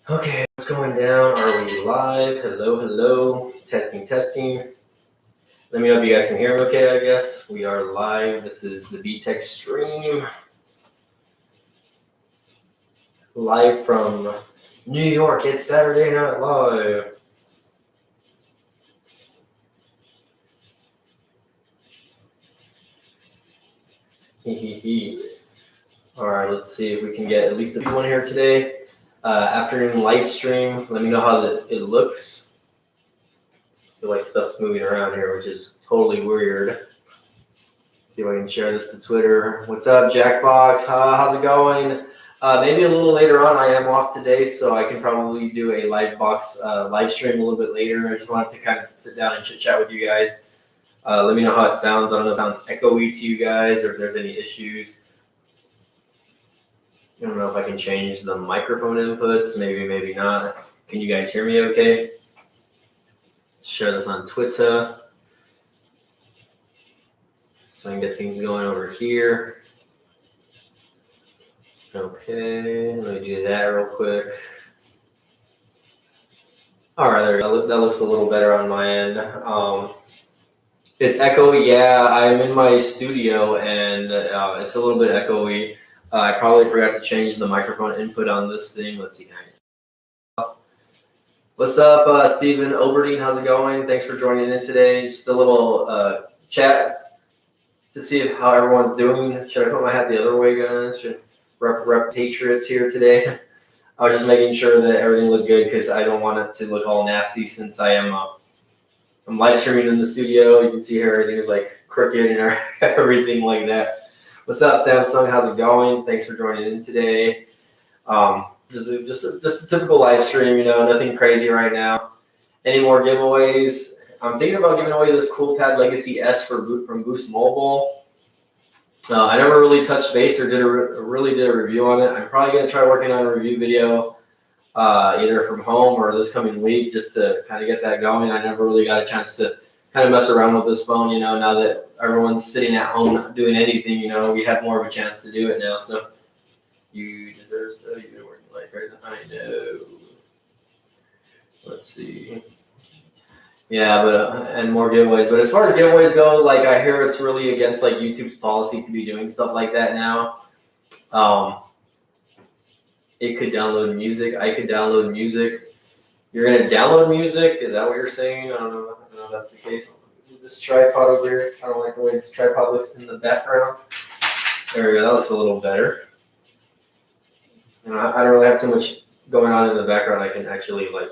Okay, what's going down? Are we live? Hello, hello. Testing, testing. Let me know if you guys can hear me okay, I guess. We are live. This is the BTech stream. Live from New York. It's Saturday Night Live. All right, let's see if we can get at least a few one here today. Afternoon live stream. Let me know how it looks. I feel like stuff's moving around here, which is totally weird. See if I can share this to Twitter. What's up, Jackbox? How's it going? Maybe a little later on. I am off today, so I can probably do a live stream a little bit later. I just wanted to kind of sit down and chit chat with you guys. Let me know how it sounds. I don't know if it sounds echoey to you guys or if there's any issues. I don't know if I can change the microphone inputs. Maybe, maybe not. Can you guys hear me okay? Share this on Twitter. So I can get things going over here. Okay, let me do that real quick. All right, there we go. That looks a little better on my end. It's echoey. Yeah, I'm in my studio and it's a little bit echoey. I probably forgot to change the microphone input on this thing. Let's see. What's up, Stephen Oberdeen? How's it going? Thanks for joining in today. Just a little chat to see how everyone's doing. Should I put my hat the other way, guys? Should rep Patriots here today? I was just making sure that everything looked good because I don't want it to look all nasty since I am I'm live streaming in the studio. You can see here everything is like crooked and everything like that. What's up, Samsung? How's it going? Thanks for joining in today. Just a typical live stream, nothing crazy right now. Any more giveaways? I'm thinking about giving away this CoolPad Legacy S from Boost Mobile. I never really touched base or did a review on it. I'm probably gonna try working on a review video either from home or this coming week just to kind of get that going. I never really got a chance to kind of mess around with this phone, now that everyone's sitting at home not doing anything, we have more of a chance to do it now. So you deserve stuff. You've been working like crazy. I know. Let's see. Yeah, and more giveaways. But as far as giveaways go, like I hear it's really against like YouTube's policy to be doing stuff like that now. It could download music. I could download music. You're gonna download music? Is that what you're saying? I don't know if that's the case. This tripod over here. I don't like the way this tripod looks in the background. There we go. That looks a little better. I don't really have too much going on in the background. I can actually like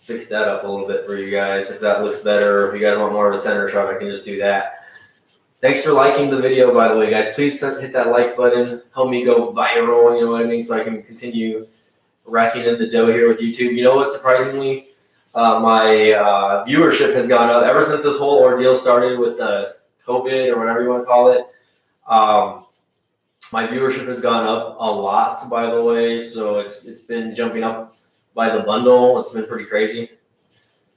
fix that up a little bit for you guys if that looks better. Or if you guys want more of a center shot, I can just do that. Thanks for liking the video, by the way, guys. Please hit that like button. Help me go viral, you know what I mean? So I can continue racking in the dough here with YouTube. You know what? Surprisingly, my viewership has gone up ever since this whole ordeal started with COVID or whatever you want to call it. My viewership has gone up a lot, by the way. So it's been jumping up by the bundle. It's been pretty crazy.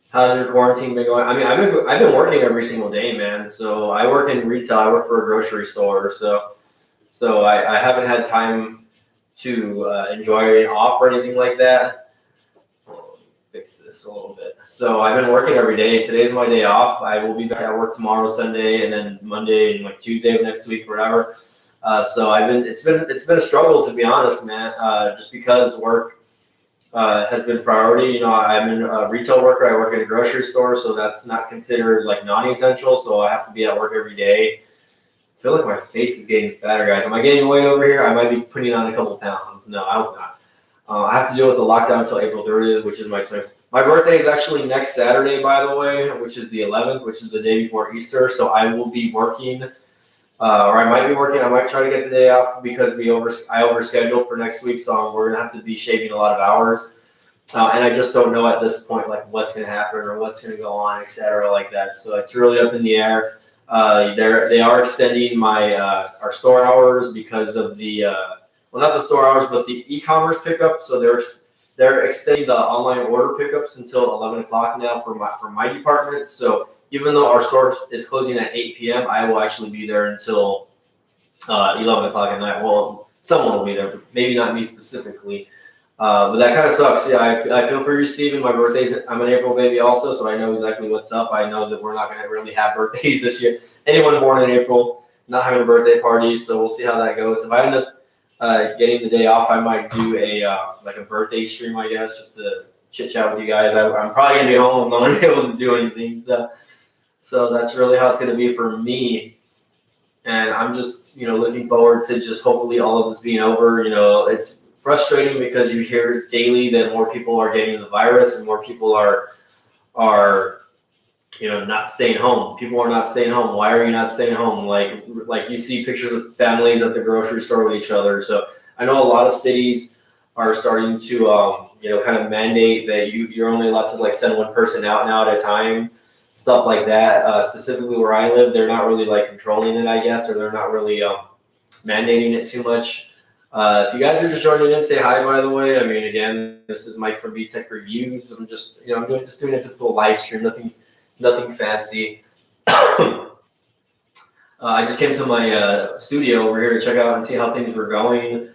How's your quarantine been going? I mean, I've been working every single day, man. So I work in retail. I work for a grocery store. So I haven't had time to enjoy off or anything like that. Fix this a little bit. So I've been working every day. Today's my day off. I will be back at work tomorrow, Sunday, and then Monday and like Tuesday of next week, whatever. So it's been a struggle, to be honest, man. Just because work has been priority. I'm a retail worker. I work at a grocery store, so that's not considered like non-essential. So I have to be at work every day. I feel like my face is getting fatter, guys. Am I gaining weight over here? I might be putting on a couple pounds. No, I hope not. I have to deal with the lockdown until April 30th, which is my birthday is actually next Saturday, by the way, which is the 11th, which is the day before Easter. So I will be working, or I might be working. I might try to get the day off because I overscheduled for next week, so we're gonna have to be shaving a lot of hours. And I just don't know at this point like what's gonna happen or what's gonna go on, etc. like that. So it's really up in the air. They are extending my our store hours because of the well, not the store hours, but the e-commerce pickup. So they're extending the online order pickups until 11 o'clock now for my department. So even though our store is closing at 8 p.m., I will actually be there until 11 o'clock at night. Well, someone will be there, but maybe not me specifically. But that kind of sucks. Yeah, I feel for you, Steven. My birthday's, I'm an April baby also, so I know exactly what's up. I know that we're not going to really have birthdays this year. Anyone born in April, not having a birthday party, so we'll see how that goes. If I end up getting the day off, I might do a like a birthday stream, I guess, just to chit chat with you guys. I'm probably going to be home. I'm not going to be able to do anything. So that's really how it's going to be for me. And I'm just, looking forward to just hopefully all of this being over. It's frustrating because you hear daily that more people are getting the virus and more people are not staying home. People are not staying home. Why are you not staying home? Like you see pictures of families at the grocery store with each other. So I know a lot of cities are starting to kind of mandate that you're only allowed to like send one person out now at a time. Stuff like that. Specifically where I live, they're not really like controlling it, I guess, or they're not really mandating it too much. If you guys are just joining in, say hi, by the way. I mean, again, this is Mike from VTech Reviews. I'm just, I'm just doing it as a little live stream, nothing fancy. I just came to my studio over here to check out and see how things were going.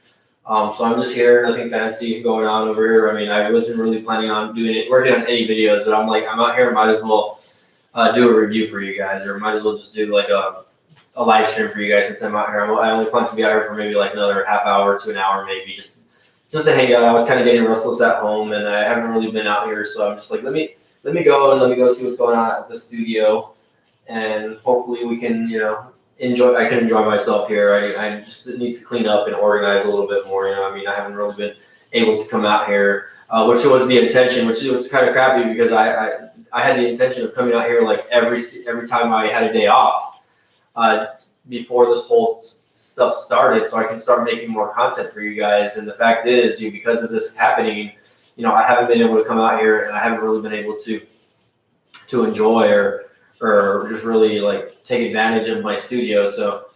So I'm just here, nothing fancy going on over here. I mean, I wasn't really planning on working on any videos, but I'm out here, might as well do a review for you guys, or might as well just do like a live stream for you guys since I'm out here. I only plan to be out here for maybe like another half hour to an hour, maybe just to hang out. I was kind of getting restless at home, and I haven't really been out here, so I'm just like, let me go see what's going on at the studio, and hopefully we can enjoy. I can enjoy myself here. I just need to clean up and organize a little bit more. I mean, I haven't really been able to come out here, which was the intention, which was kind of crappy because I had the intention of coming out here like every time I had a day off before this whole stuff started, so I can start making more content for you guys. And the fact is, because of this happening, I haven't been able to come out here, and I haven't really been able to enjoy or just really like take advantage of my studio. So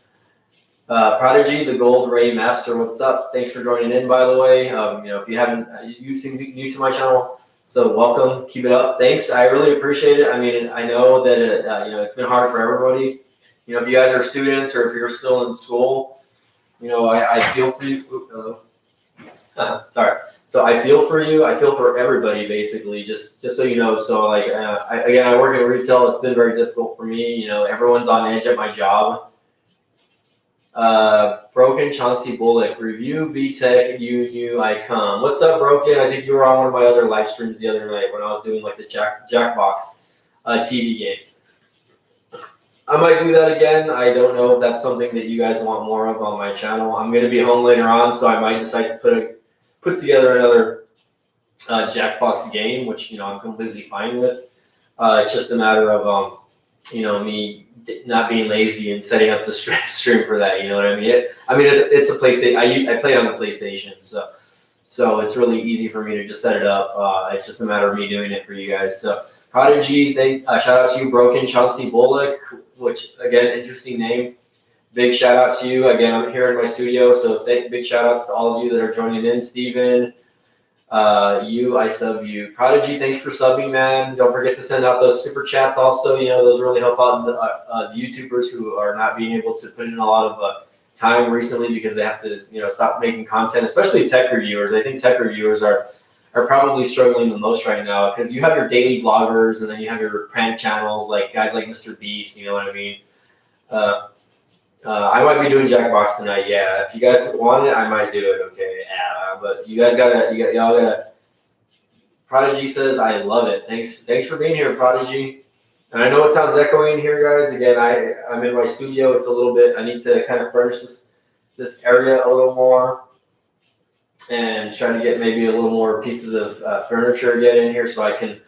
Prodigy, the Gold Ray Master, what's up? Thanks for joining in, by the way. If you haven't, you seem new to my channel, so welcome. Keep it up. Thanks. I really appreciate it. I mean, I know that it's been hard for everybody. If you guys are students or if you're still in school, I feel for you. Sorry. So I feel for you. I feel for everybody, basically. Just so you know. So like, I work in retail. It's been very difficult for me. Everyone's on edge at my job. Broken Chauncey Bullock, review VTech, you I come. What's up, Broken? I think you were on one of my other live streams the other night when I was doing like the Jackbox TV games. I might do that again. I don't know if that's something that you guys want more of on my channel. I'm going to be home later on, so I might decide to put together another Jackbox game, which I'm completely fine with. It's just a matter of me not being lazy and setting up the stream for that. You know what I mean? It's a PlayStation. I play on the PlayStation, so it's really easy for me to just set it up. It's just a matter of me doing it for you guys. So Prodigy, shout out to you, Broken Chauncey Bullock, which again, interesting name. Big shout out to you. Again, I'm here in my studio, so big shout outs to all of you that are joining in. Steven, I sub you. Prodigy, thanks for subbing, man. Don't forget to send out those super chats also. Those really help out the YouTubers who are not being able to put in a lot of time recently because they have to, stop making content, especially tech reviewers. I think tech reviewers are probably struggling the most right now because you have your daily vloggers and then you have your prank channels like guys like Mr. Beast, you know what I mean? I might be doing Jackbox tonight. Yeah, if you guys want it, I might do it. Okay, but y'all gotta. Prodigy says, "I love it." Thanks for being here, Prodigy. And I know it sounds echoey in here, guys. Again, I'm in my studio. It's a little bit. I need to kind of furnish this area a little more, and try to get maybe a little more pieces of furniture get in here so I can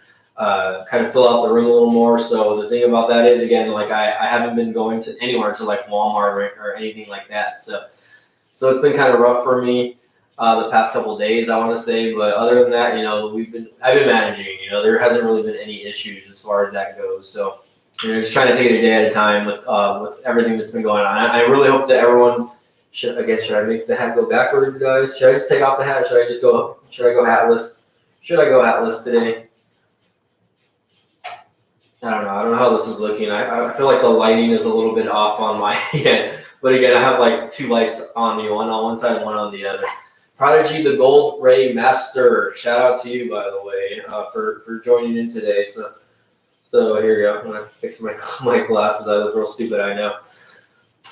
kind of fill out the room a little more. So the thing about that is, again, like I haven't been going to anywhere to like Walmart or anything like that. So it's been kind of rough for me the past couple of days, I want to say. But other than that, I've been managing. There hasn't really been any issues as far as that goes. So just trying to take it a day at a time with everything that's been going on. I really hope that everyone. Should I make the hat go backwards, guys? Should I just take off the hat? Should I go hatless? Should I go hatless today? I don't know how this is looking. I feel like the lighting is a little bit off on my end. But again, I have like two lights on me, one on one side and one on the other. Prodigy, the Gold Ray Master. Shout out to you, by the way, for joining in today. So here we go. I'm gonna have to fix my my glasses. I look real stupid, I know.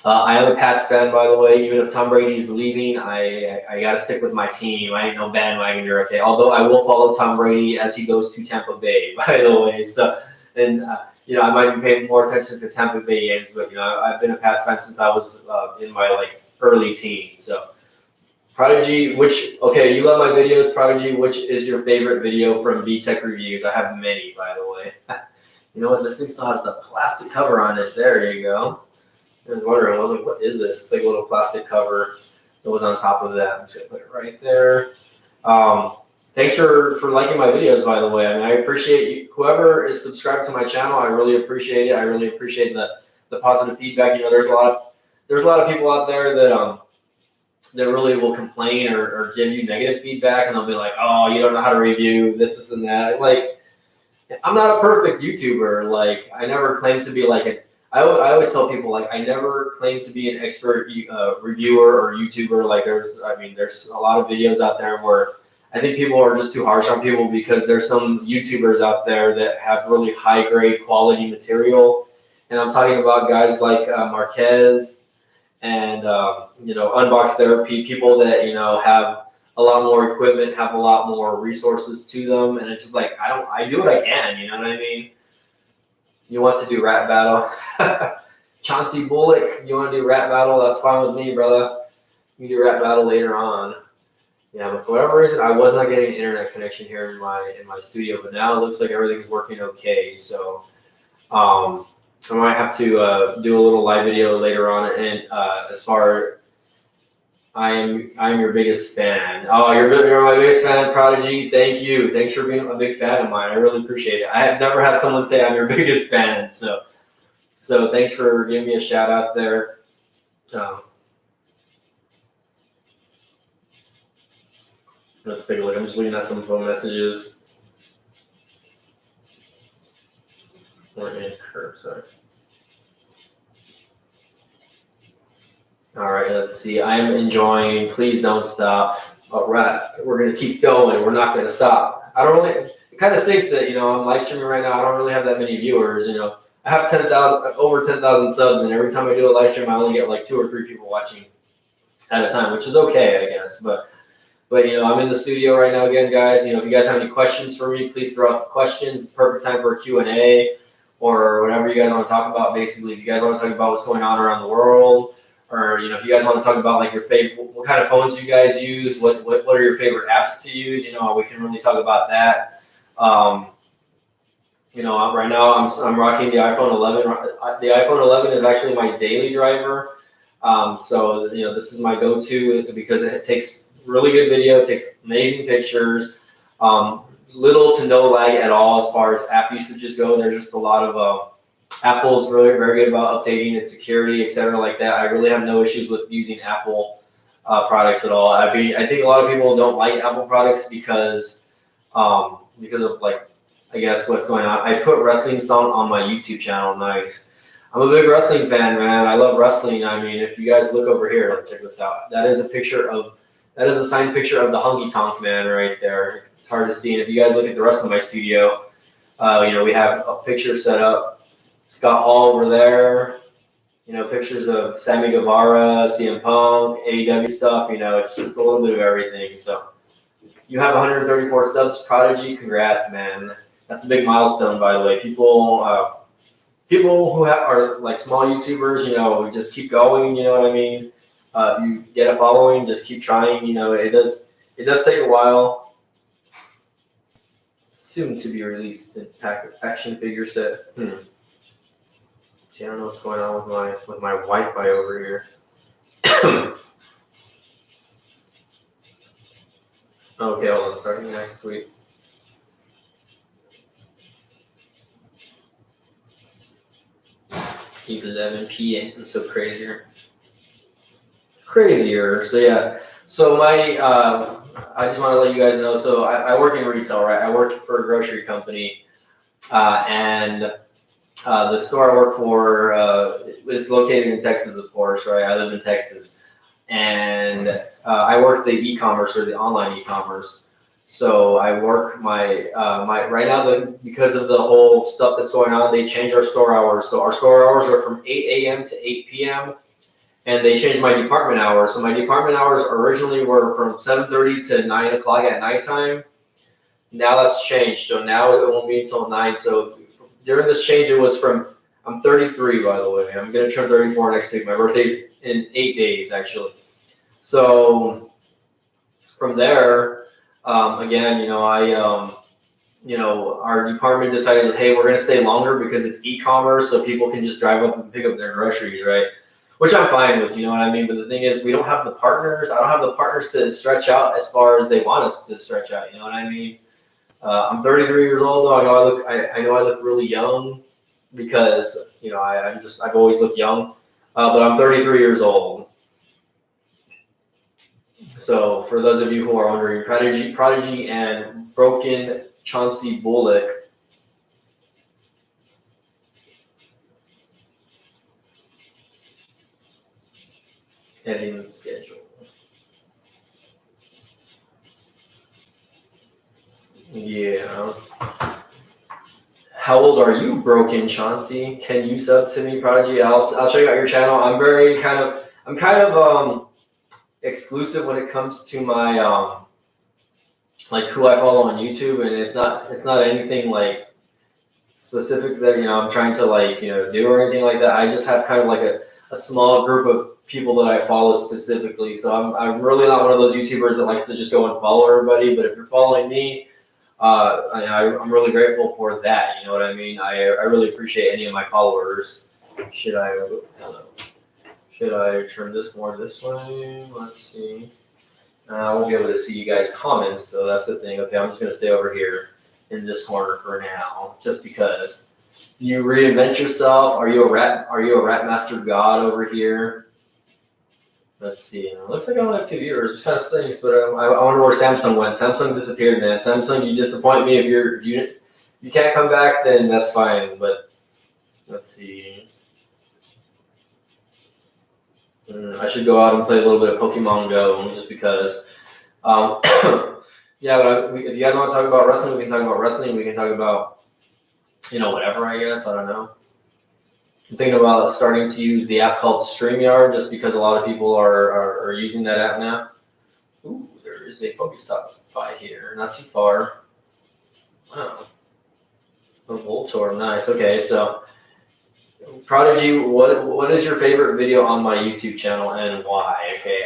I am a Pats fan, by the way. Even if Tom Brady is leaving, I gotta stick with my team. I ain't no bandwagoner, okay? Although I will follow Tom Brady as he goes to Tampa Bay, by the way. So, and I might be paying more attention to Tampa Bay games, but I've been a Pats fan since I was in my early teens. So, Prodigy, you love my videos, Prodigy. Which is your favorite video from VTech Reviews? I have many, by the way. You know what? This thing still has the plastic cover on it. There you go. I was wondering, I was like, what is this? It's like a little plastic cover that was on top of that. I'm just gonna put it right there. Thanks for liking my videos, by the way. I mean, I appreciate you. Whoever is subscribed to my channel, I really appreciate it. I really appreciate the positive feedback. There's a lot of people out there that really will complain or give you negative feedback, and they'll be like, oh, you don't know how to review this and that. I'm not a perfect YouTuber. I never claim to be I always tell people, I never claim to be an expert reviewer or YouTuber. There's a lot of videos out there where I think people are just too harsh on people because there's some YouTubers out there that have really high grade quality material. And I'm talking about guys like Marquez and, Unbox Therapy, people that, have a lot more equipment, have a lot more resources to them. And it's just I do what I can, you know what I mean? You want to do rap battle? Chauncey Bullock, you want to do rap battle? That's fine with me, brother. You can do rap battle later on. Yeah, but for whatever reason, I was not getting an internet connection here in my studio, but now it looks like everything's working okay. So I might have to do a little live video later on. And as far I am your biggest fan. Oh, you're my biggest fan, Prodigy. Thank you. Thanks for being a big fan of mine. I really appreciate it. I have never had someone say I'm your biggest fan. So thanks for giving me a shout out there. Let's take a look. I'm just looking at some phone messages. Or in curve, sorry. All right, let's see. I'm enjoying. Please don't stop. All right, we're gonna keep going. We're not gonna stop. It kind of stinks that I'm live streaming right now. I don't really have that many viewers. I have over 10,000 subs, and every time I do a live stream, I only get 2 or 3 people watching at a time, which is okay, I guess. But I'm in the studio right now again, guys. If you guys have any questions for me, please throw out the questions. It's perfect time for a Q&A or whatever you guys want to talk about. Basically, if you guys want to talk about what's going on around the world. Or if you guys want to talk about your favorite, what kind of phones you guys use, what are your favorite apps to use? We can really talk about that. Right now I'm rocking the iPhone 11. The iPhone 11 is actually my daily driver. So this is my go-to because it takes really good video, it takes amazing pictures, little to no lag at all as far as app usages go. There's just a lot of Apple's really very good about updating its security, etc. like that. I really have no issues with using Apple products at all. I think a lot of people don't like Apple products because of I guess what's going on. I put wrestling song on my YouTube channel. Nice. I'm a big wrestling fan, man. I love wrestling. I mean, if you guys look over here, check this out. That is a signed picture of the Honky Tonk Man right there. It's hard to see. And if you guys look at the rest of my studio, we have a picture set up. Scott Hall over there, pictures of Sammy Guevara, CM Punk, AEW stuff, it's just a little bit of everything. So you have 134 subs, Prodigy, congrats, man. That's a big milestone, by the way. People who are small YouTubers, just keep going, you know what I mean? You get a following, just keep trying, it does take a while. Soon to be released in action figure set. See, I don't know what's going on with my Wi-Fi over here. Okay, hold on. Starting next week. It's 11 p.m. I'm so crazier. So yeah. So I just want to let you guys know. So I work in retail, right? I work for a grocery company, and the store I work for is located in Texas, of course, right? I live in Texas. and I work the e-commerce or the online e-commerce. So I work my right now because of the whole stuff that's going on, they changed our store hours. So our store hours are from 8 a.m. to 8 p.m. and they changed my department hours. So my department hours originally were from 7:30 to 9 o'clock at nighttime. Now that's changed. So now it won't be until 9. So during this change, it was from, I'm 33, by the way. I'm going to turn 34 next week. My birthday's in 8 days, actually. So from there, again, our department decided, hey, we're going to stay longer because it's e-commerce, so people can just drive up and pick up their groceries, right? Which I'm fine with, you know what I mean? But the thing is, we don't have the partners. I don't have the partners to stretch out as far as they want us to stretch out, you know what I mean? I'm 33 years old, though. I know I look really young because, I've always looked young, but I'm 33 years old. So for those of you who are wondering, Prodigy and Broken Chauncey Bullock. Editing schedule. Yeah. How old are you, Broken Chauncey? Can you sub to me, Prodigy? I'll check out your channel. I'm kind of exclusive when it comes to my like who I follow on YouTube, and it's not anything like specific that I'm trying to do or anything like that. I just have kind of like a small group of people that I follow specifically. So I'm really not one of those YouTubers that likes to just go and follow everybody. But if you're following me, I'm really grateful for that. You know what I mean? I really appreciate any of my followers. Should I turn this more this way? Let's see. I won't be able to see you guys' comments, so that's the thing. Okay, I'm just going to stay over here in this corner for now, just because. You reinvent yourself. Are you a rap master god over here? Let's see. It looks like I only have 2 viewers, which kind of stinks, but I wonder where Samsung went. Samsung disappeared, man. Samsung, you disappoint me. If you can't come back, then that's fine. But let's see. I should go out and play a little bit of Pokemon Go just because. Yeah, but if you guys want to talk about wrestling, we can talk about wrestling. We can talk about, whatever, I guess. I don't know. I'm thinking about starting to use the app called StreamYard just because a lot of people are using that app now. Ooh, there is a Pokestop by here. Not too far. Wow. A Voltorb. Nice. Okay, so Prodigy, what is your favorite video on my YouTube channel and why? Okay.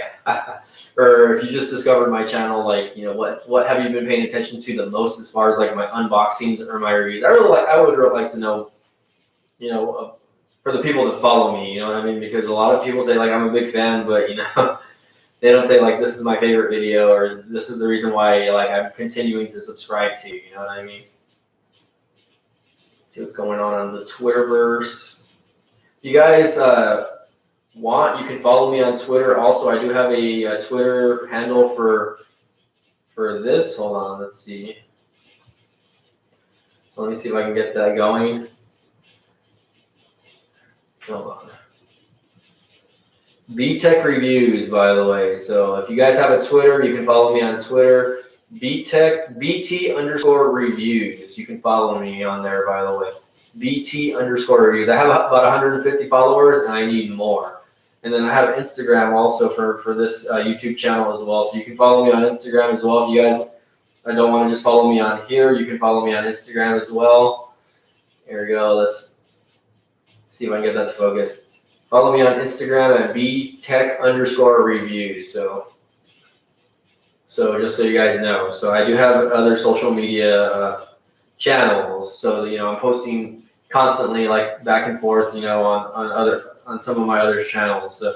Or if you just discovered my channel, what have you been paying attention to the most as far as my unboxings or my reviews? I would really like to know, for the people that follow me, you know what I mean? Because a lot of people say I'm a big fan, but they don't say this is my favorite video or this is the reason why I'm continuing to subscribe to, you know what I mean? See what's going on the Twitterverse. If you guys want, you can follow me on Twitter. Also, I do have a Twitter handle for this. Hold on, let's see. So let me see if I can get that going. Hold on. BTech Reviews, by the way. So if you guys have a Twitter, you can follow me on Twitter. BT_reviews. You can follow me on there, by the way. BT_reviews. I have about 150 followers, and I need more. And then I have Instagram also for this YouTube channel as well. So you can follow me on Instagram as well. If you guys don't want to just follow me on here, you can follow me on Instagram as well. Here we go. Let's see if I can get that to focus. Follow me on Instagram at BTech_reviews. So just so you guys know. So I do have other social media channels. So I'm posting constantly back and forth, on some of my other channels. So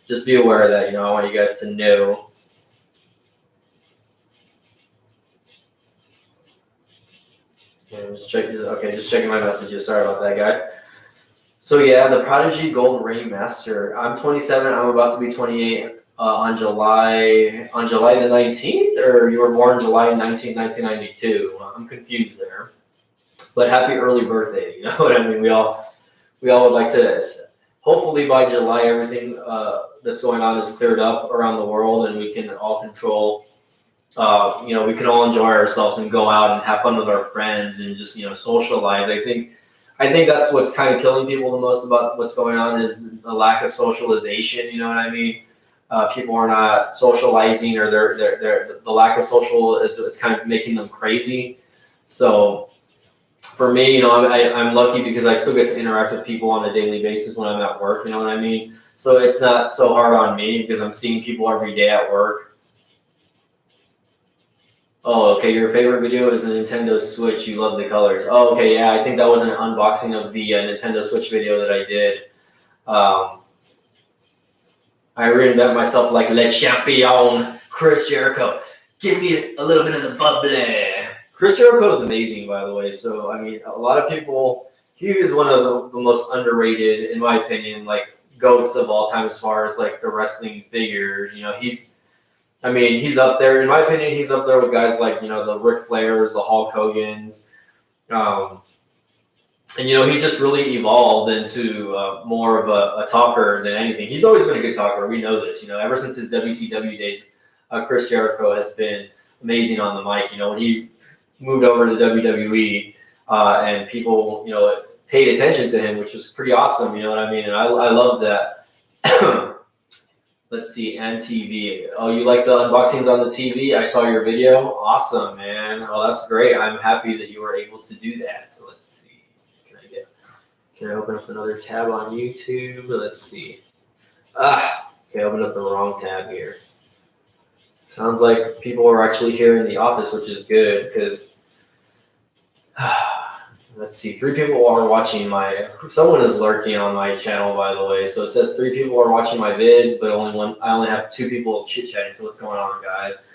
just be aware of that, I want you guys to know. And just checking my messages. Sorry about that, guys. So yeah, the Prodigy Gold Ring Master. I'm 27. I'm about to be 28 on July the 19th, or you were born July 19th, 1992. I'm confused there. But happy early birthday. You know what I mean? We all would like to hopefully by July, everything that's going on is cleared up around the world, and we can all control. We can all enjoy ourselves and go out and have fun with our friends and just socialize. I think that's what's kind of killing people the most about what's going on is the lack of socialization. You know what I mean? People are not socializing, or the lack of social it's kind of making them crazy. So for me, I'm lucky because I still get to interact with people on a daily basis when I'm at work. You know what I mean? So it's not so hard on me because I'm seeing people every day at work. Oh, okay. Your favorite video is the Nintendo Switch. You love the colors. Oh, okay. Yeah, I think that was an unboxing of the Nintendo Switch video that I did. I reinvent myself like Le Champion, Chris Jericho. Give me a little bit of the bubbly. Chris Jericho is amazing, by the way. So, I mean, a lot of people, he is one of the most underrated, in my opinion, like GOATs of all time as far as like the wrestling figures. He's up there. In my opinion, he's up there with guys like, the Ric Flairs, the Hulk Hogans. And he's just really evolved into more of a talker than anything. He's always been a good talker. We know this. Ever since his WCW days, Chris Jericho has been amazing on the mic. When he moved over to WWE, and people, paid attention to him, which was pretty awesome. You know what I mean? And I love that. Let's see, and TV. Oh, you like the unboxings on the TV? I saw your video. Awesome, man. Oh, that's great. I'm happy that you were able to do that. So let's see. Can I open up another tab on YouTube? Let's see. Okay, I opened up the wrong tab here. Sounds like people are actually here in the office, which is good because let's see, 3 people are watching someone is lurking on my channel, by the way. So it says 3 people are watching my vids, but I only have 2 people chit-chatting. So what's going on, guys?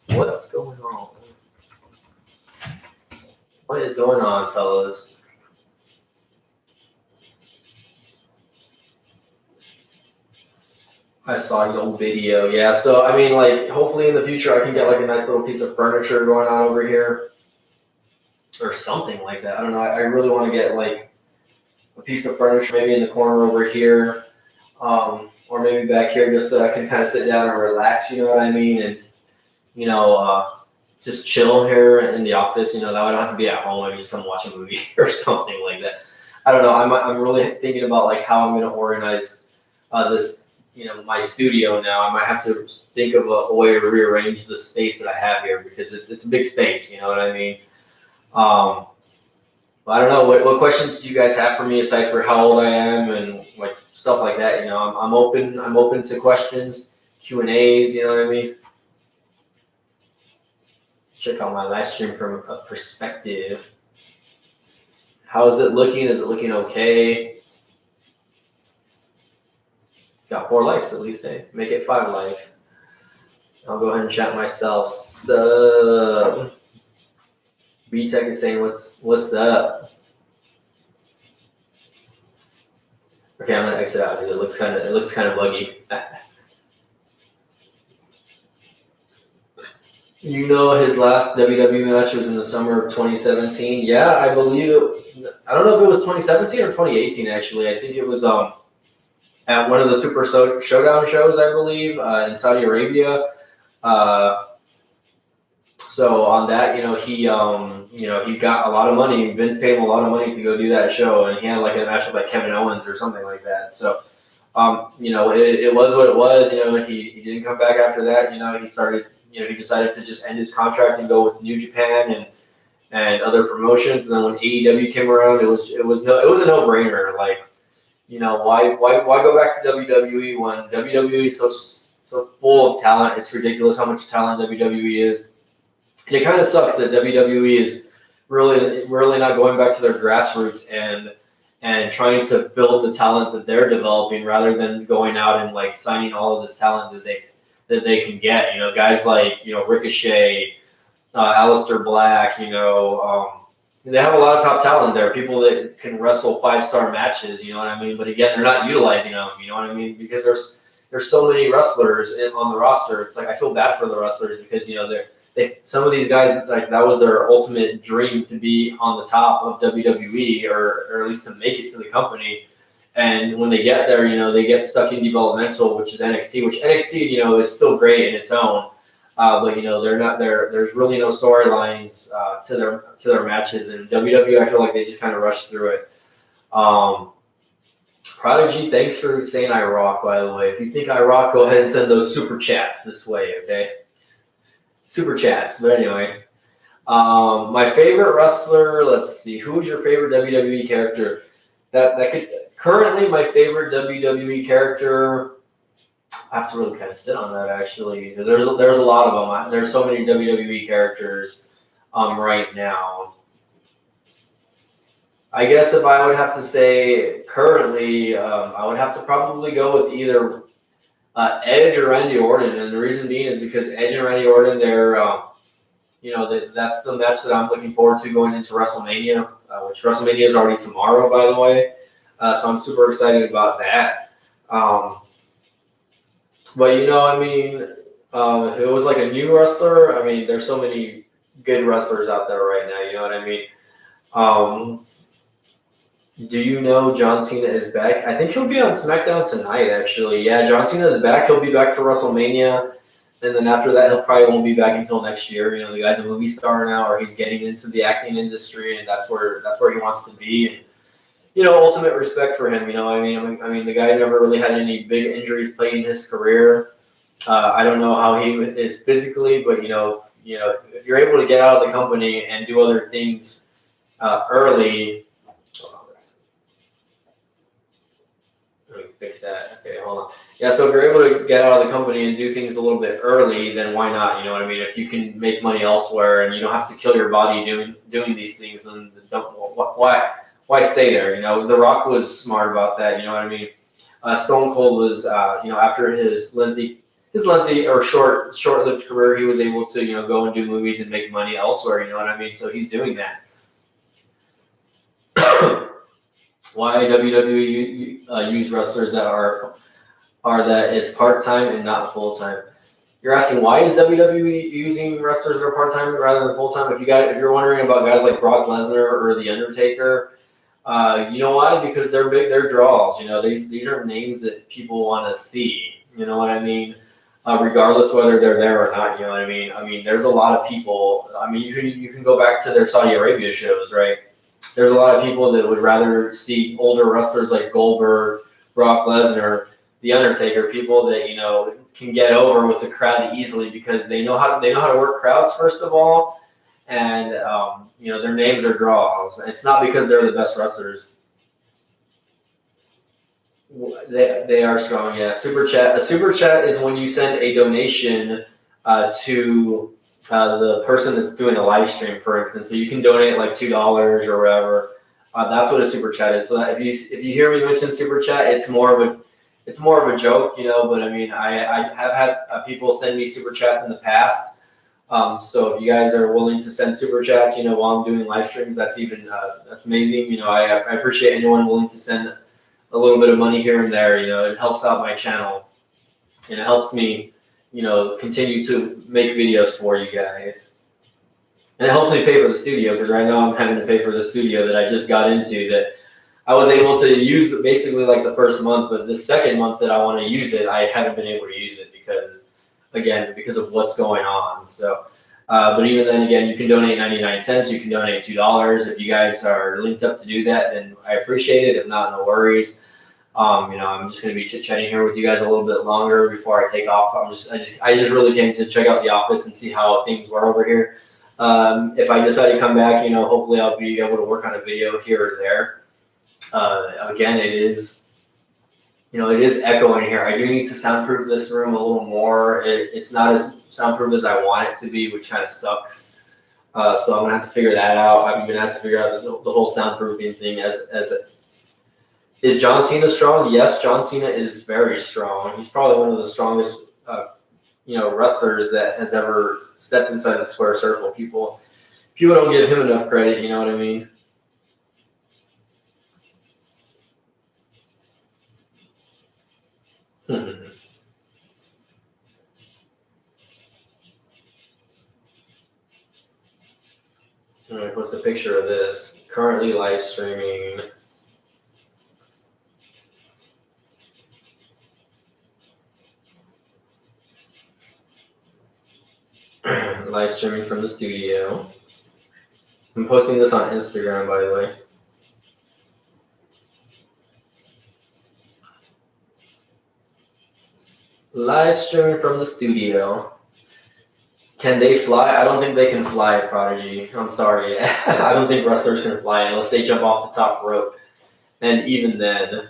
What's going on? What is going on, fellas? I saw your video. Yeah, so I mean, like, hopefully in the future I can get like a nice little piece of furniture going on over here. Or something like that. I don't know. I really want to get like a piece of furniture maybe in the corner over here, or maybe back here just so that I can kind of sit down and relax. You know what I mean? And just chill here in the office. That I don't have to be at home. I can just come watch a movie or something like that. I don't know. I'm really thinking about like how I'm going to organize this. My studio now. I might have to think of a way to rearrange the space that I have here because it's a big space. You know what I mean? I don't know. What questions do you guys have for me aside for how old I am and like stuff like that? I'm open. I'm open to questions, Q&As. You know what I mean? Check out my live stream from a perspective. How is it looking? Is it looking okay? Got 4 likes at least. Hey, make it 5 likes. I'll go ahead and chat myself. Sub. B-Tech is saying, what's up? Okay, I'm gonna exit out because it looks kind of buggy. His last WWE match was in the summer of 2017. Yeah, I believe it. I don't know if it was 2017 or 2018. Actually, I think it was at one of the Super Showdown shows, I believe, in Saudi Arabia. So on that, he got a lot of money. Vince paid him a lot of money to go do that show, and he had like a match with like Kevin Owens or something like that. So, it was what it was. He didn't come back after that. He started. He decided to just end his contract and go with New Japan and other promotions. And then when AEW came around, it was a no-brainer. Like, why go back to WWE when WWE is so full of talent? It's ridiculous how much talent WWE is. And it kind of sucks that WWE is really not going back to their grassroots and trying to build the talent that they're developing rather than going out and like signing all of this talent that they can get. Guys like Ricochet, Aleister Black. They have a lot of top talent there. People that can wrestle 5-star matches. You know what I mean? But again, they're not utilizing them. You know what I mean? Because there's so many wrestlers on the roster. It's like I feel bad for the wrestlers because some of these guys, like, that was their ultimate dream to be on the top of WWE or at least to make it to the company. And when they get there, they get stuck in developmental, which is NXT, which NXT, is still great in its own. But they're not there. There's really no storylines to their matches, and WWE, I feel like they just kind of rush through it. Prodigy, thanks for saying I rock. By the way, if you think I rock, go ahead and send those super chats this way, okay? Super chats. But anyway, my favorite wrestler. Let's see. Who's your favorite WWE character? That could currently my favorite WWE character. I have to really kind of sit on that actually. There's a lot of them. There's so many WWE characters right now. I guess if I would have to say currently, I would have to probably go with either Edge or Randy Orton, and the reason being is because Edge and Randy Orton, that's the match that I'm looking forward to going into WrestleMania, which WrestleMania is already tomorrow, by the way. So I'm super excited about that. But if it was like a new wrestler, there's so many good wrestlers out there right now. You know what I mean? Do you know John Cena is back? I think he'll be on SmackDown tonight, actually. Yeah, John Cena is back. He'll be back for WrestleMania. And then after that, he'll probably won't be back until next year. The guy's a movie star now, or he's getting into the acting industry, and that's where he wants to be. And, ultimate respect for him. The guy never really had any big injuries playing in his career. I don't know how he is physically, but if you're able to get out of the company and do other things early. Let me fix that. Okay, hold on. Yeah, so if you're able to get out of the company and do things a little bit early, then why not? You know what I mean? If you can make money elsewhere and you don't have to kill your body doing these things, then why stay there? The Rock was smart about that. You know what I mean? Stone Cold was, after his lengthy or short-lived career, he was able to, go and do movies and make money elsewhere. You know what I mean? So he's doing that. Why WWE use wrestlers that that is part-time and not full-time? You're asking why is WWE using wrestlers that are part-time rather than full-time? If you're wondering about guys like Brock Lesnar or The Undertaker, you know why? Because they're big, they're draws. These are names that people want to see. You know what I mean? Regardless whether they're there or not. You know what I mean? There's a lot of people. You can go back to their Saudi Arabia shows, right? There's a lot of people that would rather see older wrestlers like Goldberg, Brock Lesnar, The Undertaker, people that can get over with the crowd easily because they know how to work crowds first of all, and their names are draws. It's not because they're the best wrestlers. They are strong, yeah. Super chat. A super chat is when you send a donation to the person that's doing a live stream, for instance. So you can donate like $2 or whatever. That's what a super chat is. So that if you hear me mention super chat, it's more of a joke, But I have had people send me super chats in the past. So if you guys are willing to send super chats, while I'm doing live streams, that's amazing. I appreciate anyone willing to send a little bit of money here and there. It helps out my channel, and it helps me, continue to make videos for you guys. And it helps me pay for the studio because right now I'm having to pay for the studio that I just got into that I was able to use basically like the first month, but the second month that I want to use it, I haven't been able to use it because of what's going on. So, but even then, again, you can donate 99 cents. You can donate $2. If you guys are linked up to do that, then I appreciate it. If not, no worries. I'm just going to be chit-chatting here with you guys a little bit longer before I take off. I just really came to check out the office and see how things were over here. If I decide to come back, hopefully I'll be able to work on a video here or there. Again, it is echoing here. I do need to soundproof this room a little more. It's not as soundproof as I want it to be, which kind of sucks. So I'm gonna have to figure that out. I'm gonna have to figure out the whole soundproofing thing Is John Cena strong? Yes, John Cena is very strong. He's probably one of the strongest, wrestlers that has ever stepped inside the square circle. People don't give him enough credit. You know what I mean? I'm gonna post a picture of this. Currently live streaming. live streaming from the studio. I'm posting this on Instagram, by the way. Live streaming from the studio. Can they fly? I don't think they can fly, Prodigy. I'm sorry. I don't think wrestlers can fly unless they jump off the top rope. And even then,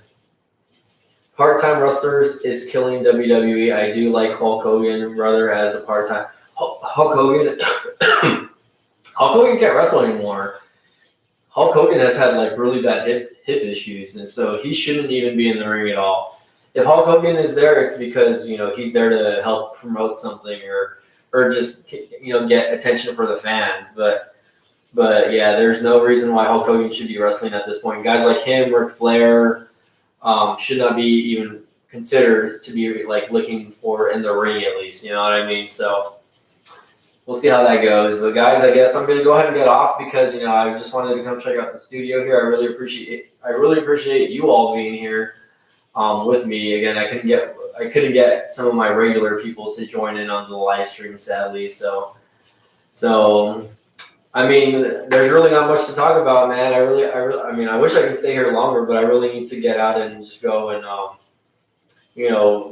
part-time wrestler is killing WWE. I do like Hulk Hogan rather as a part-time. Hulk Hogan. Hulk Hogan can't wrestle anymore. Hulk Hogan has had like really bad hip issues, and so he shouldn't even be in the ring at all. If Hulk Hogan is there, it's because he's there to help promote something or just get attention for the fans. But yeah, there's no reason why Hulk Hogan should be wrestling at this point. Guys like him, Ric Flair, should not be even considered to be like looking for in the ring at least. You know what I mean? So we'll see how that goes. But guys, I guess I'm gonna go ahead and get off because I just wanted to come check out the studio here. I really appreciate you all being here with me. Again, I couldn't get some of my regular people to join in on the live stream, sadly. So I mean, there's really not much to talk about, man. I mean, I wish I could stay here longer, but I really need to get out and just go and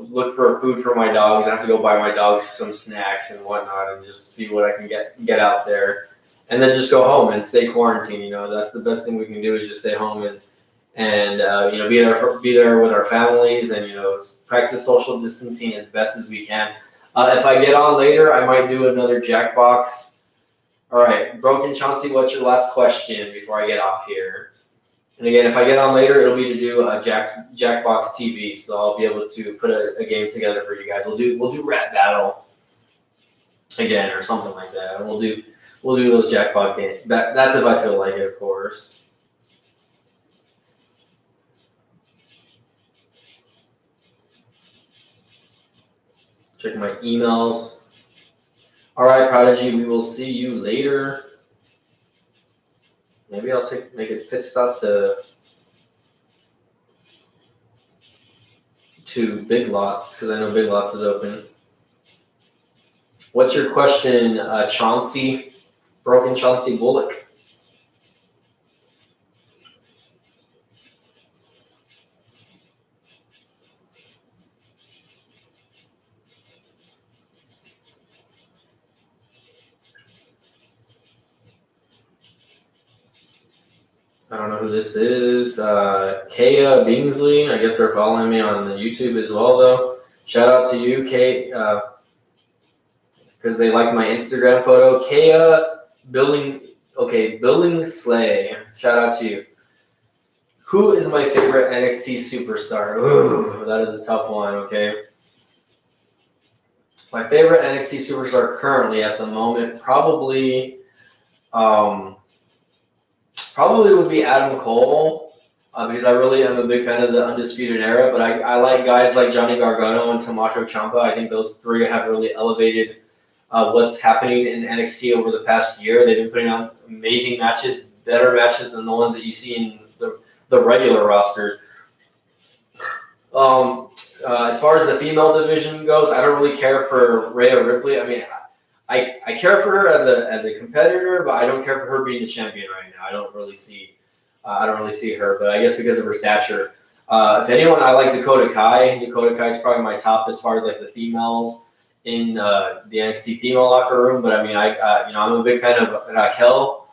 look for food for my dogs. I have to go buy my dogs some snacks and whatnot, and just see what I can get out there, and then just go home and stay quarantined. That's the best thing we can do is just stay home and be there with our families and practice social distancing as best as we can. If I get on later, I might do another Jackbox. All right, Broken Chauncey, what's your last question before I get off here? And again, if I get on later, it'll be to do a Jackbox TV, so I'll be able to put a game together for you guys. We'll do Rap Battle again or something like that. We'll do those Jackbox games. That's if I feel like it, of course. Check my emails. All right, Prodigy, we will see you later. Maybe I'll make a pit stop to Big Lots because I know Big Lots is open. What's your question, Chauncey? Broken Chauncey Bullock. I don't know who this is. Kaya Bingsley. I guess they're following me on the YouTube as well, though. Shout out to you, Kate, because they liked my Instagram photo. Kaya Billing Slay. Shout out to you. Who is my favorite NXT superstar? Ooh, that is a tough one, okay? My favorite NXT superstar currently at the moment probably would be Adam Cole because I really am a big fan of the Undisputed Era, but I like guys like Johnny Gargano and Tommaso Ciampa. I think those three have really elevated what's happening in NXT over the past year. They've been putting on amazing matches, better matches than the ones that you see in the regular roster. As far as the female division goes, I don't really care for Rhea Ripley. I mean, I care for her as a competitor, but I don't care for her being the champion right now. I don't really see her, but I guess because of her stature. If anyone, I like Dakota Kai. Dakota Kai is probably my top as far as like the females in the NXT female locker room. But I mean, I'm a big fan of Raquel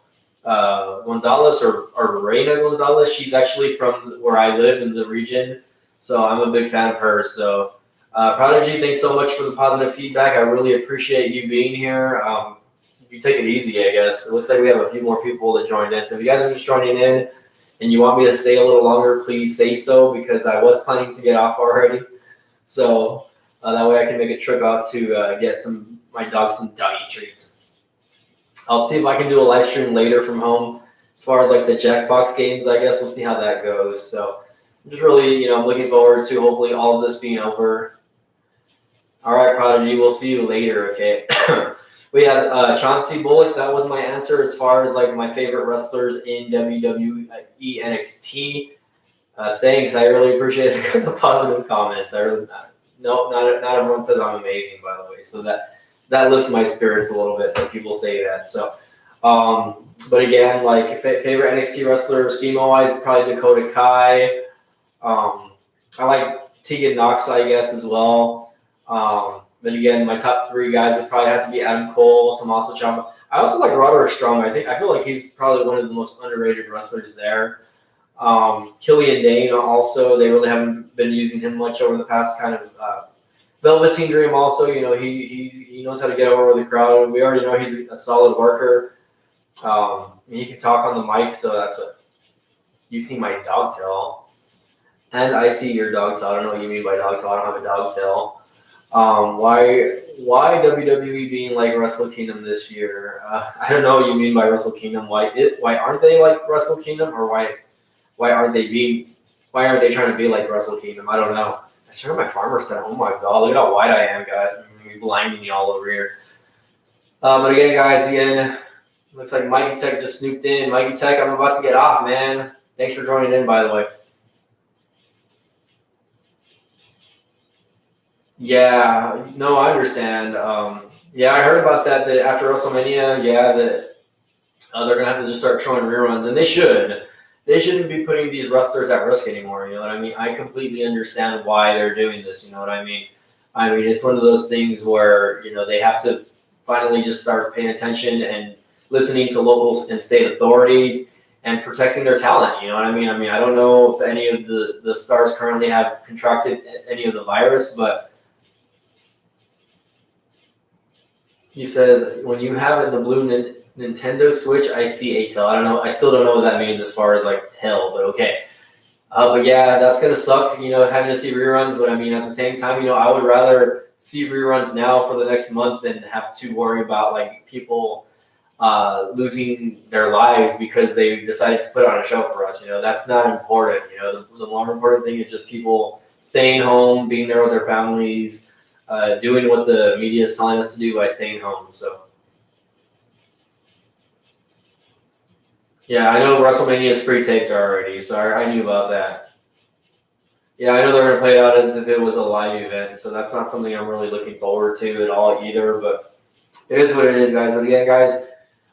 Gonzalez or Reina Gonzalez. She's actually from where I live in the region, so I'm a big fan of her. So. Prodigy, thanks so much for the positive feedback. I really appreciate you being here. You take it easy, I guess. It looks like we have a few more people that joined in. So if you guys are just joining in and you want me to stay a little longer, please say so because I was planning to get off already. So that way I can make a trip out to get my dog some doggy treats. I'll see if I can do a live stream later from home. As far as like the Jackbox games, I guess we'll see how that goes. So I'm just really, I'm looking forward to hopefully all of this being over. All right, Prodigy, we'll see you later, okay? We have Chauncey Bullock. That was my answer as far as like my favorite wrestlers in WWE NXT. Thanks, I really appreciate the positive comments. Not everyone says I'm amazing, by the way, so that lifts my spirits a little bit when people say that. So, but again, like favorite NXT wrestlers female wise, probably Dakota Kai. I like Tegan Knox, I guess, as well. But again, my top 3 guys would probably have to be Adam Cole, Tommaso Ciampa. I also like Roderick Strong. I feel like he's probably one of the most underrated wrestlers there. Killian Dane also, they really haven't been using him much over the past kind of Velveteen Dream also, he knows how to get over the crowd. We already know he's a solid worker. He can talk on the mic, so that's a. You see my dog tail, and I see your dog tail. I don't know what you mean by dog tail. I don't have a dog tail. Why WWE being like Wrestle Kingdom this year? I don't know what you mean by Wrestle Kingdom. Why aren't they like Wrestle Kingdom, or why aren't they trying to be like Wrestle Kingdom? I don't know. I turned my farmer set. Oh my god, look at how white I am, guys. I'm gonna be blinding you all over here. But again, guys, looks like Mikey Tech just snooped in. Mikey Tech, I'm about to get off, man. Thanks for joining in, by the way. Yeah, no, I understand. Yeah, I heard about that after WrestleMania, that they're gonna have to just start showing reruns, and they should. They shouldn't be putting these wrestlers at risk anymore. You know what I mean? I completely understand why they're doing this. You know what I mean? I mean, it's one of those things where they have to finally just start paying attention and listening to local and state authorities and protecting their talent. You know what I mean? I don't know if any of the stars currently have contracted any of the virus, but he says when you have the blue Nintendo Switch, I see a tail. I don't know. I still don't know what that means as far as like tail, but okay. But yeah, that's gonna suck. Having to see reruns. But I mean, at the same time, I would rather see reruns now for the next month than have to worry about like people losing their lives because they decided to put on a show for us. That's not important. The more important thing is just people staying home, being there with their families, doing what the media is telling us to do by staying home. So. Yeah, I know WrestleMania is pre-taped already, so I knew about that. Yeah, I know they're going to play it out as if it was a live event, so that's not something I'm really looking forward to at all either, but it is what it is, guys. But again, guys,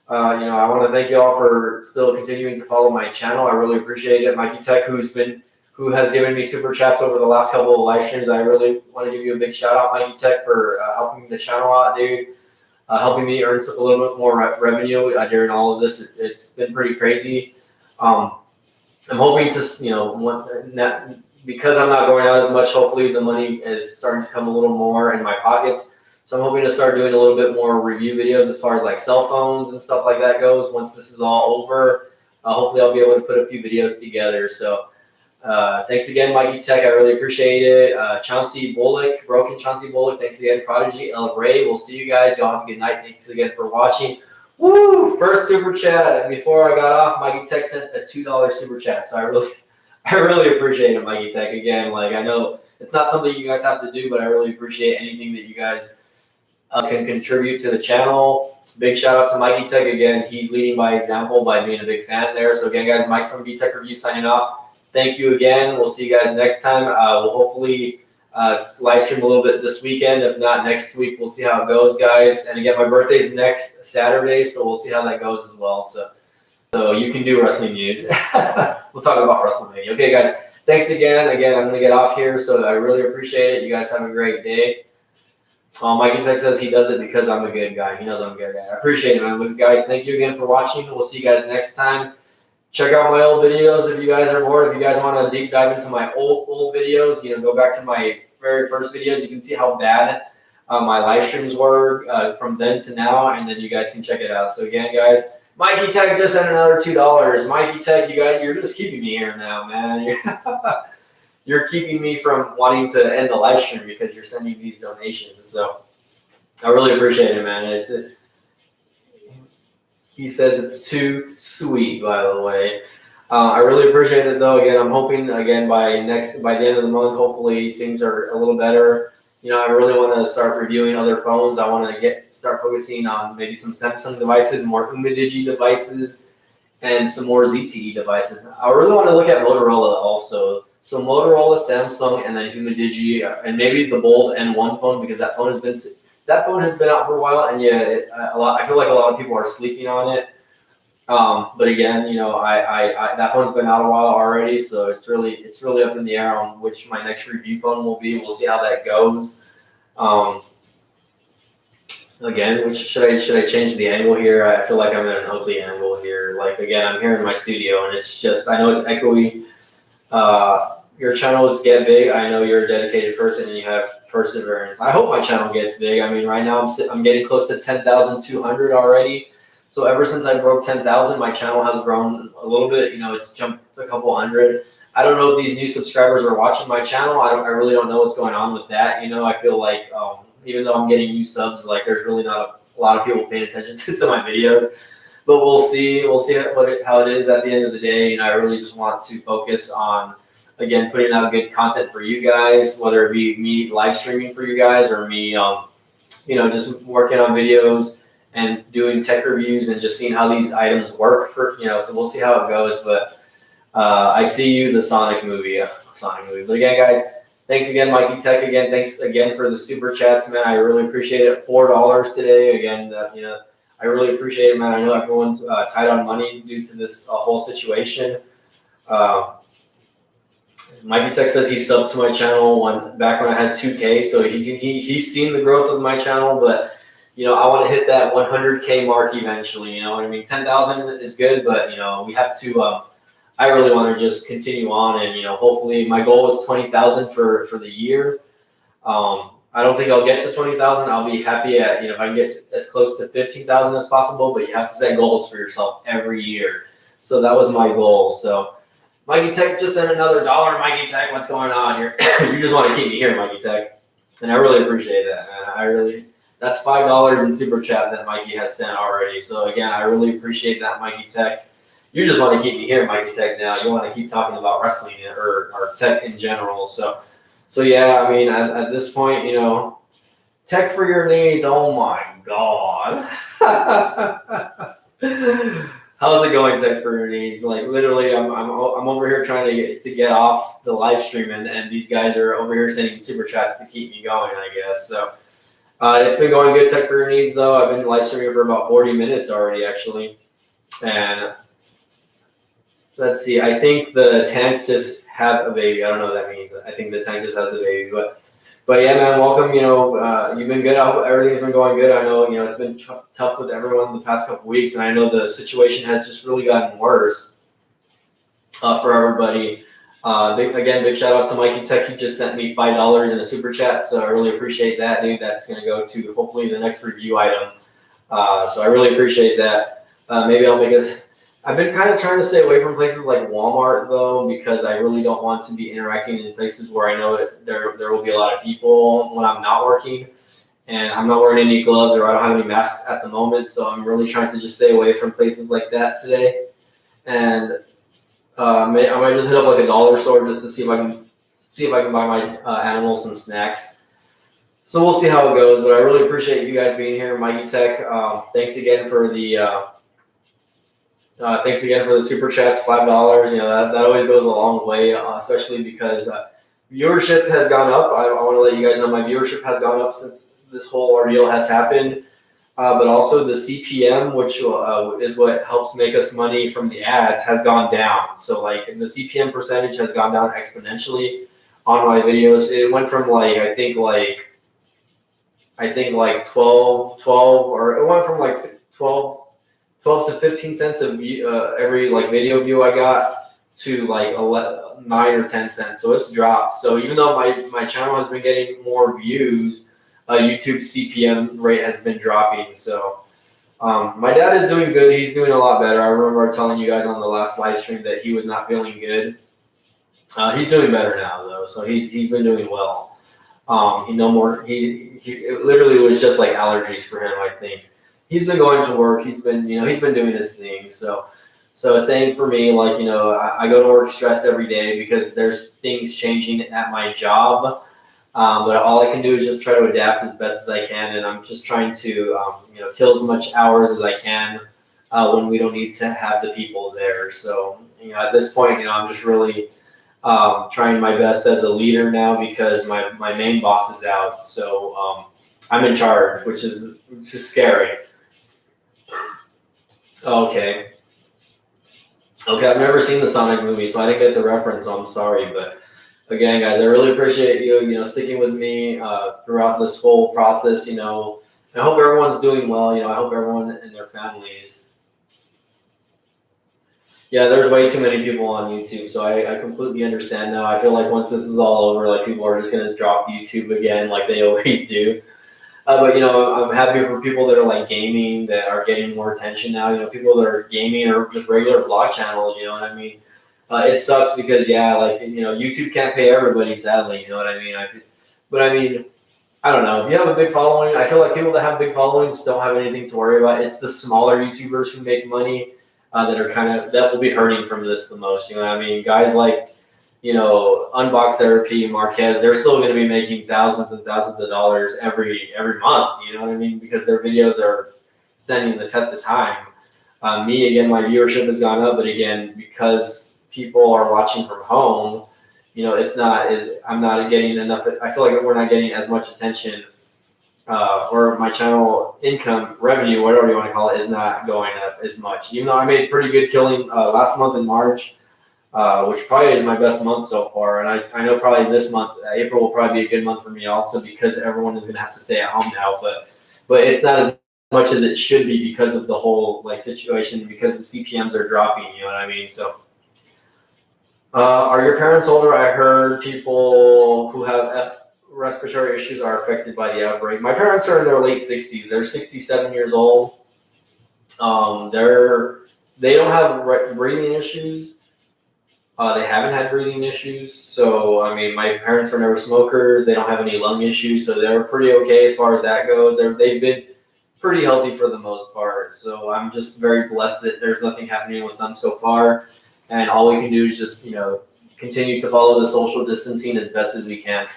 I want to thank you all for still continuing to follow my channel. I really appreciate it. Mikey Tech, who has given me super chats over the last couple of live streams, I really want to give you a big shout out, Mikey Tech, for helping the channel out, dude. Helping me earn a little bit more revenue during all of this. It's been pretty crazy. I'm hoping to, because I'm not going out as much, hopefully the money is starting to come a little more in my pockets. So I'm hoping to start doing a little bit more review videos as far as like cell phones and stuff like that goes. Once this is all over, hopefully I'll be able to put a few videos together. So thanks again, Mikey Tech. I really appreciate it. Chauncey Bullock, Broken Chauncey Bullock. Thanks again, Prodigy, El Ray. We'll see you guys. Y'all have a good night. Thanks again for watching. Woo! First super chat. And before I got off, Mikey Tech sent a $2 super chat. So I really appreciate it, Mikey Tech. Again, like I know it's not something you guys have to do, but I really appreciate anything that you guys can contribute to the channel. Big shout out to Mikey Tech. Again, he's leading by example by being a big fan there. So again, guys, Mike from B-Tech Review signing off. Thank you again. We'll see you guys next time. We'll hopefully live stream a little bit this weekend. If not, next week. We'll see how it goes, guys. And again, my birthday's next Saturday, so we'll see how that goes as well. So you can do wrestling news. We'll talk about WrestleMania. Okay, guys. Thanks again. Again, I'm going to get off here, so I really appreciate it. You guys have a great day. Mikey Tech says he does it because I'm a good guy. He knows I'm a good guy. I appreciate it, man. Guys, thank you again for watching. We'll see you guys next time. Check out my old videos if you guys are bored. If you guys want to deep dive into my old videos, go back to my very first videos. You can see how bad my live streams were from then to now, and then you guys can check it out. So again, guys, Mikey Tech just sent another $2. Mikey Tech, you're just keeping me here now, man. You're keeping me from wanting to end the live stream because you're sending these donations. So I really appreciate it, man. He says it's too sweet, by the way. I really appreciate it, though. Again, I'm hoping, again, by the end of the month, hopefully things are a little better. I really want to start reviewing other phones. I want to start focusing on maybe some Samsung devices, more Umidigi devices, and some more ZTE devices. I really want to look at Motorola also. So Motorola, Samsung, and then Umidigi, and maybe the Bold N1 phone because that phone has been that phone has been out for a while, and yeah, I feel like a lot of people are sleeping on it. But again, you know, I that phone's been out a while already, so it's really up in the air on which my next review phone will be. We'll see how that goes. Again, which should I change the angle here? I feel like I'm at an ugly angle here. Like again, I'm here in my studio, and it's just I know it's echoey. Your channels get big. I know you're a dedicated person and you have perseverance. I hope my channel gets big. I mean, right now I'm getting close to 10,200 already. So ever since I broke 10,000, my channel has grown a little bit. You know, it's jumped a couple hundred. I don't know if these new subscribers are watching my channel. I really don't know what's going on with that. You know, I feel like even though I'm getting new subs, like there's really not a lot of people paying attention to my videos. But we'll see. We'll see how it is at the end of the day. You know, I really just want to focus on, again, putting out good content for you guys, whether it be me live streaming for you guys or me, you know, just working on videos and doing tech reviews and just seeing how these items work for, you know, so we'll see how it goes. But I see you, the Sonic movie. But again, guys, thanks again, Mikey Tech. Again, thanks again for the super chats, man. I really appreciate it. $4 today. Again, you know, I really appreciate it, man. I know everyone's tight on money due to this whole situation. Mikey Tech says he subbed to my channel back when I had 2K, so he's seen the growth of my channel, but you know, I want to hit that 100K mark eventually. You know what I mean? 10,000 is good, but you know, we have to. I really want to just continue on, and you know, hopefully, my goal is 20,000 for the year. I don't think I'll get to 20,000. I'll be happy at, you know, if I can get as close to 15,000 as possible. But you have to set goals for yourself every year. So that was my goal. So Mikey Tech just sent another $1. Mikey Tech, what's going on here? You just want to keep me here, Mikey Tech, and I really appreciate that, man. That's $5 in super chat that Mikey has sent already. So again, I really appreciate that, Mikey Tech. You just want to keep me here, Mikey Tech. Now you want to keep talking about wrestling or tech in general. So yeah, I mean, at this point, you know, tech for your needs. Oh my God. How's it going, tech for your needs? Like literally, I'm over here trying to get off the live stream, and these guys are over here sending super chats to keep me going, I guess. So. It's been going good, tech for your needs, though. I've been live streaming for about 40 minutes already, actually. And let's see, I think the tank just had a baby. I don't know what that means. I think the tank just has a baby. But yeah, man, welcome. You know, you've been good. I hope everything's been going good. I know, you know, it's been tough with everyone the past couple weeks, and I know the situation has just really gotten worse for everybody. Big shout out to Mikey Tech. He just sent me $5 in a super chat, so I really appreciate that, dude. That's gonna go to hopefully the next review item. So I really appreciate that. Maybe I'll make us. I've been kind of trying to stay away from places like Walmart though, because I really don't want to be interacting in places where I know that there will be a lot of people when I'm not working, and I'm not wearing any gloves or I don't have any masks at the moment. So I'm really trying to just stay away from places like that today, and. I might just hit up like a dollar store just to see if I can buy my animals some snacks. So we'll see how it goes. But I really appreciate you guys being here, Mikey Tech. Thanks again for the super chats, $5. You know that always goes a long way, especially because viewership has gone up. I want to let you guys know my viewership has gone up since this whole ordeal has happened. But also the CPM, which is what helps make us money from the ads, has gone down. So like the CPM percentage has gone down exponentially on my videos. It went from I think like 12, or it went from like 12 to 15 cents every like video view I got to like 9 or 10 cents. So it's dropped. So even though my channel has been getting more views, YouTube CPM rate has been dropping. So my dad is doing good. He's doing a lot better. I remember telling you guys on the last live stream that he was not feeling good. He's doing better now though. So he's been doing well. It literally was just like allergies for him, I think. He's been going to work. He's been doing his thing. So same for me. Like, you know, I go to work stressed every day because there's things changing at my job. But all I can do is just try to adapt as best as I can, and I'm just trying to kill as much hours as I can when we don't need to have the people there. So at this point, I'm just really trying my best as a leader now because my main boss is out. So I'm in charge, which is scary. Okay. Okay, I've never seen the Sonic movie, so I didn't get the reference, so I'm sorry. But again, guys, I really appreciate you sticking with me throughout this whole process. I hope everyone's doing well. I hope everyone and their families. Yeah, there's way too many people on YouTube, so I completely understand now. I feel like once this is all over, like people are just gonna drop YouTube again, like they always do. But I'm happy for people that are like gaming that are getting more attention now. People that are gaming or just regular vlog channels. You know what I mean? It sucks because YouTube can't pay everybody. Sadly, you know what I mean? But I mean, I don't know. If you have a big following, I feel like people that have big followings don't have anything to worry about. It's the smaller YouTubers who make money that will be hurting from this the most. You know what I mean? Guys like Unbox Therapy, Marquez, they're still going to be making thousands and thousands of dollars every month. You know what I mean? Because their videos are standing the test of time. Me, again, my viewership has gone up, but again, because people are watching from home, I'm not getting enough. I feel like we're not getting as much attention, or my channel income, revenue, whatever you want to call it, is not going up as much. Even though I made pretty good killing last month in March. Which probably is my best month so far. And I know probably this month, April will probably be a good month for me also because everyone is going to have to stay at home now. But it's not as much as it should be because of the whole situation, because the CPMs are dropping. You know what I mean? So, are your parents older? I heard people who have respiratory issues are affected by the outbreak. My parents are in their late 60s. They're 67 years old. They don't have breathing issues. They haven't had breathing issues. So, I mean, my parents were never smokers. They don't have any lung issues. So they're pretty okay as far as that goes. They've been pretty healthy for the most part. So I'm just very blessed that there's nothing happening with them so far. And all we can do is just, continue to follow the social distancing as best as we can.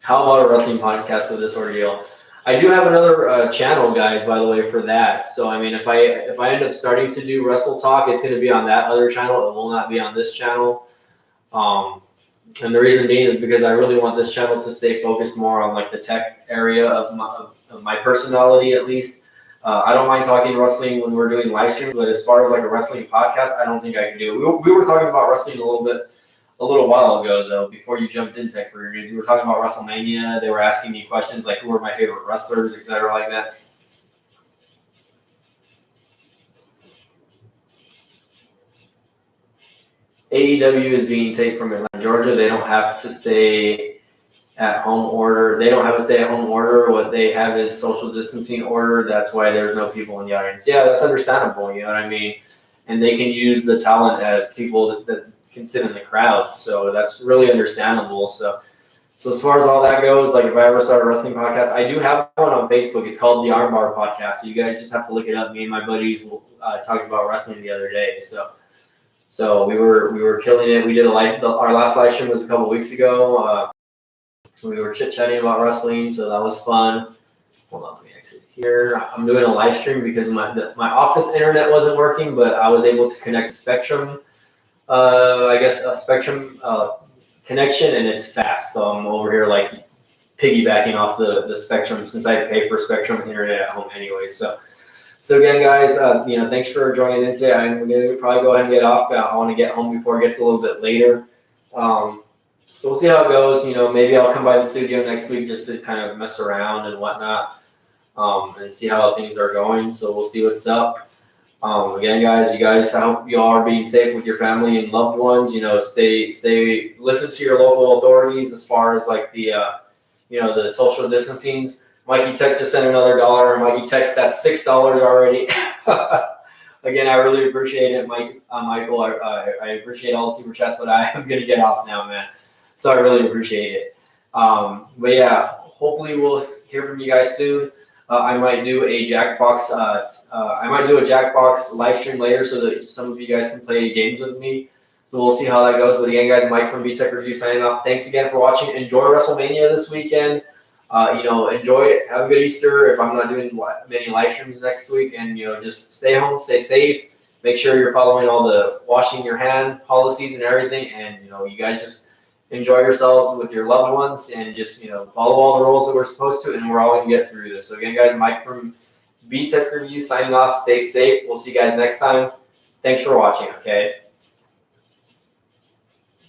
How about a wrestling podcast of this ordeal? I do have another channel, guys, by the way, for that. So, I mean, if I end up starting to do Wrestle Talk, it's going to be on that other channel. It will not be on this channel. And the reason being is because I really want this channel to stay focused more on like the tech area of my personality, at least. I don't mind talking wrestling when we're doing live streams, but as far as like a wrestling podcast, I don't think I can do it. We were talking about wrestling a little while ago, though, before you jumped in Tech Career News. We were talking about WrestleMania. They were asking me questions like who are my favorite wrestlers, etc., like that. AEW is being taped from Atlanta, Georgia. They don't have to stay at home order. They don't have a stay at home order. What they have is social distancing order. That's why there's no people in the audience. Yeah, that's understandable. You know what I mean? And they can use the talent as people that can sit in the crowd. So that's really understandable. So as far as all that goes, like if I ever start a wrestling podcast, I do have one on Facebook. It's called the Armbar Podcast. So you guys just have to look it up. Me and my buddies talked about wrestling the other day. So we were killing it. We did our last live stream was a couple weeks ago. We were chit-chatting about wrestling, so that was fun. Hold on, let me exit here. I'm doing a live stream because my office internet wasn't working, but I was able to connect Spectrum, a Spectrum connection, and it's fast. So I'm over here like piggybacking off the Spectrum since I pay for Spectrum internet at home anyway. So again, guys, thanks for joining in today. I'm gonna probably go ahead and get off. I want to get home before it gets a little bit later. So we'll see how it goes. Maybe I'll come by the studio next week just to kind of mess around and whatnot, and see how things are going. So we'll see what's up. Again, guys, I hope you all are being safe with your family and loved ones. Stay, listen to your local authorities as far as like the social distancings. Mikey Tech just sent another $1. Mikey Tech's that's $6 already. Again, I really appreciate it, Michael. I appreciate all the super chats, but I am gonna get off now, man. So I really appreciate it. But yeah, hopefully we'll hear from you guys soon. I might do a Jackbox. I might do a Jackbox live stream later so that some of you guys can play games with me. So we'll see how that goes. But again, guys, Mike from VTech Review signing off. Thanks again for watching. Enjoy WrestleMania this weekend. Enjoy it. Have a good Easter. If I'm not doing many live streams next week, and just stay home, stay safe. Make sure you're following all the washing your hand policies and everything. And you guys just enjoy yourselves with your loved ones, and just follow all the rules that we're supposed to, and we're all gonna get through this. So again, guys, Mike from B Tech Review signing off. Stay safe. We'll see you guys next time. Thanks for watching. Okay.